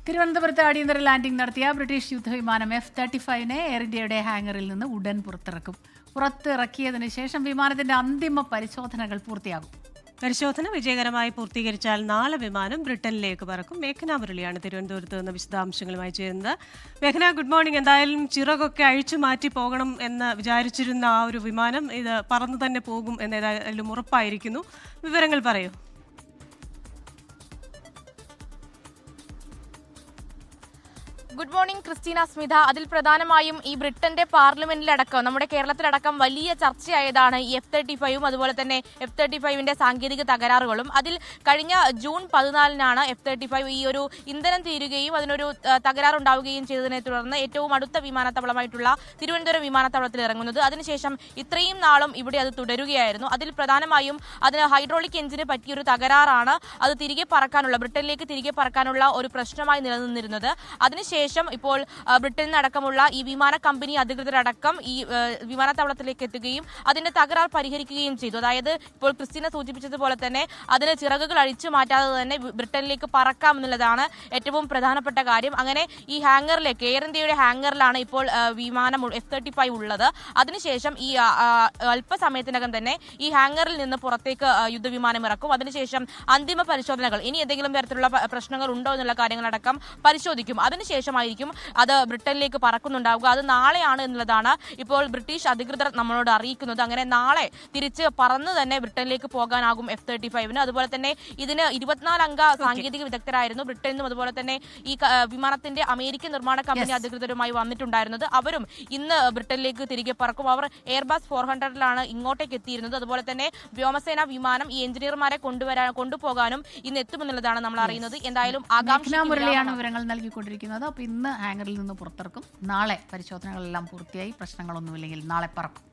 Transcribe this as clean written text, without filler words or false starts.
തിരുവനന്തപുരത്ത് അടിയന്തര ലാൻഡിംഗ് നടത്തിയ ബ്രിട്ടീഷ് യുദ്ധവിമാനം F-35 എയർ ഇന്ത്യയുടെ ഹാങ്ങറിൽ നിന്ന് ഉടൻ പുറത്തിറക്കും. പുറത്തിറക്കിയതിനു ശേഷം വിമാനത്തിന്റെ അന്തിമ പരിശോധനകൾ പൂർത്തിയാകും. പരിശോധന വിജയകരമായി പൂർത്തീകരിച്ചാൽ നാളെ വിമാനം ബ്രിട്ടനിലേക്ക് പറക്കും. മേഘന മുരളിയാണ് തിരുവനന്തപുരത്ത് നിന്ന് വിശദാംശങ്ങളുമായി ചേരുന്നത്. മേഘന, ഗുഡ് മോർണിംഗ്. എന്തായാലും ചിറകൊക്കെ അഴിച്ചു മാറ്റി പോകണം എന്ന് വിചാരിച്ചിരുന്ന ആ ഒരു വിമാനം ഇത് പറന്നു തന്നെ പോകും എന്നേതായാലും ഉറപ്പായിരിക്കുന്നു. വിവരങ്ങൾ പറയൂ. Good morning Christina Smitha. അതിൽ പ്രധാനമായും ഈ ബ്രിട്ടന്റെ പാർലമെന്റിലടക്കം നമ്മുടെ കേരളത്തിലടക്കം വലിയ ചർച്ചയായതാണ് ഈ F-35 അതുപോലെ തന്നെ F-35 സാങ്കേതിക തകരാറുകളും. അതിൽ കഴിഞ്ഞ ജൂൺ 14 F-35 ഈ ഒരു ഇന്ധനം തീരുകയും അതിനൊരു തകരാറുണ്ടാവുകയും ചെയ്തതിനെ തുടർന്ന് ഏറ്റവും അടുത്ത വിമാനത്താവളമായിട്ടുള്ള തിരുവനന്തപുരം വിമാനത്താവളത്തിൽ ഇറങ്ങുന്നത്. അതിനുശേഷം ഇത്രയും നാളും ഇവിടെ അത് തുടരുകയായിരുന്നു. അതിൽ പ്രധാനമായും അതിന് ഹൈഡ്രോളിക് എഞ്ചിന് പറ്റിയൊരു തകരാറാണ് അത് ബ്രിട്ടനിലേക്ക് തിരികെ പറക്കാനുള്ള ഒരു പ്രശ്നമായി നിലനിന്നിരുന്നത്. അതിനുശേഷം ഇപ്പോൾ ബ്രിട്ടനിൽ അടക്കമുള്ള ഈ വിമാന കമ്പനി അധികൃതരടക്കം ഈ വിമാനത്താവളത്തിലേക്ക് എത്തുകയും അതിന്റെ തകരാർ പരിഹരിക്കുകയും ചെയ്തു. അതായത് ഇപ്പോൾ ക്രിസ്റ്റീന സൂചിപ്പിച്ചതുപോലെ തന്നെ അതിന് ചിറകുകൾ അഴിച്ചു മാറ്റാതെ തന്നെ ബ്രിട്ടനിലേക്ക് പറക്കാം എന്നുള്ളതാണ് ഏറ്റവും പ്രധാനപ്പെട്ട കാര്യം. അങ്ങനെ ഈ ഹാങ്ങറിലേക്ക് എയർ ഇന്ത്യയുടെ ഹാങ്ങറിലാണ് ഇപ്പോൾ വിമാനം F-35 ഉള്ളത്. അതിനുശേഷം ഈ അല്പസമയത്തിനകം തന്നെ ഈ ഹാങ്ങറിൽ നിന്ന് പുറത്തേക്ക് യുദ്ധവിമാനം ഇറക്കും. അതിനുശേഷം അന്തിമ പരിശോധനകൾ, ഇനി എന്തെങ്കിലും തരത്തിലുള്ള പ്രശ്നങ്ങൾ ഉണ്ടോ എന്നുള്ള കാര്യങ്ങളടക്കം പരിശോധിക്കും. അതിനുശേഷമായിരിക്കും അത് ബ്രിട്ടനിലേക്ക് പറക്കുന്നുണ്ടാവുക. അത് നാളെയാണ് എന്നുള്ളതാണ് ഇപ്പോൾ ബ്രിട്ടീഷ് അധികൃതർ നമ്മളോട് അറിയിക്കുന്നത്. അങ്ങനെ നാളെ തിരിച്ച് പറന്ന് തന്നെ ബ്രിട്ടനിലേക്ക് പോകാനാകും F-35. അതുപോലെ തന്നെ ഇതിന് 24 അംഗ സാങ്കേതിക വിദഗ്ധരായിരുന്നു ബ്രിട്ടനിൽ നിന്നും അതുപോലെ തന്നെ ഈ വിമാനത്തിന്റെ അമേരിക്കൻ നിർമ്മാണ കമ്പനി അധികൃതരുമായി വന്നിട്ടുണ്ടായിരുന്നത്. അവരും ഇന്ന് ബ്രിട്ടനിലേക്ക് തിരികെ പറക്കും. അവർ എയർബസ് 400 ഇങ്ങോട്ടേക്ക് എത്തിയിരുന്നത്. അതുപോലെ തന്നെ വ്യോമസേന വിമാനം ഈ എഞ്ചിനീയർമാരെ കൊണ്ടുപോകാനും ഇന്ന് എത്തുമെന്നുള്ളതാണ് നമ്മൾ അറിയുന്നത്. എന്തായാലും മുരളിയാണ് വിവരങ്ങൾ നൽകിക്കൊണ്ടിരിക്കുന്നത്. അപ്പോൾ ഇന്ന് ഹാങ്ങറിൽ നിന്ന് പുറത്തിറക്കും. നാളെ പരിശോധനകളെല്ലാം പൂർത്തിയായി പ്രശ്നങ്ങളൊന്നുമില്ലെങ്കിൽ നാളെ പറക്കും.